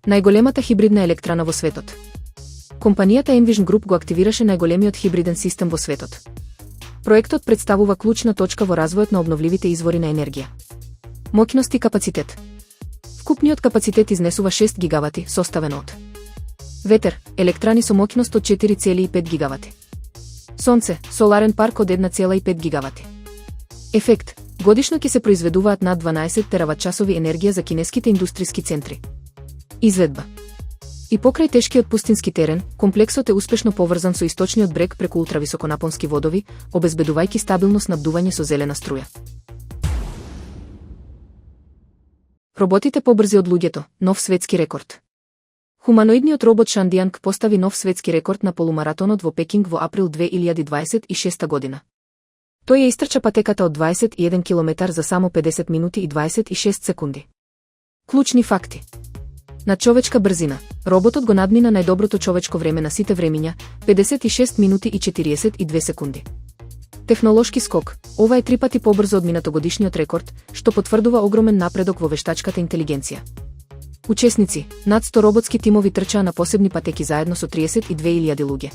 Најголемата хибридна електрана во светот. Компанијата Envision Group го активираше најголемиот хибриден систем во светот. Проектот представува клучна точка во развојот на обновливите извори на енергија. Моќност и капацитет. Вкупниот капацитет изнесува 6 гигавати, составено од ветер, електрани со моќност од 4,5 гигавати. Сонце, соларен парк од 1,5 гигавати. Ефект. Годишно ќе се произведуваат над 12 терават-часови енергија за кинеските индустријски центри. Изведба. И покрај тешкиот пустински терен, комплексот е успешно поврзан со источниот брег преку ултрависоконапонски водови, обезбедувајќи стабилно снабдување со зелена струја. Роботите побрзи од луѓето, нов светски рекорд. Хуманоидниот робот Шандианг постави нов светски рекорд на полумаратонот во Пекинг во април 2026 година. Тој ја истрча патеката од 21 км за само 50 минути и 26 секунди. Клучни факти. На човечка брзина, роботот го надмина најдоброто човечко време на сите времиња, 56 минути и 42 секунди. Технолошки скок, ова е 3 пати побрзо од минатогодишниот рекорд, што потврдува огромен напредок во вештачката интелигенција. Учесници, над 100 роботски тимови трчаа на посебни патеки заедно со 32.000 луѓе.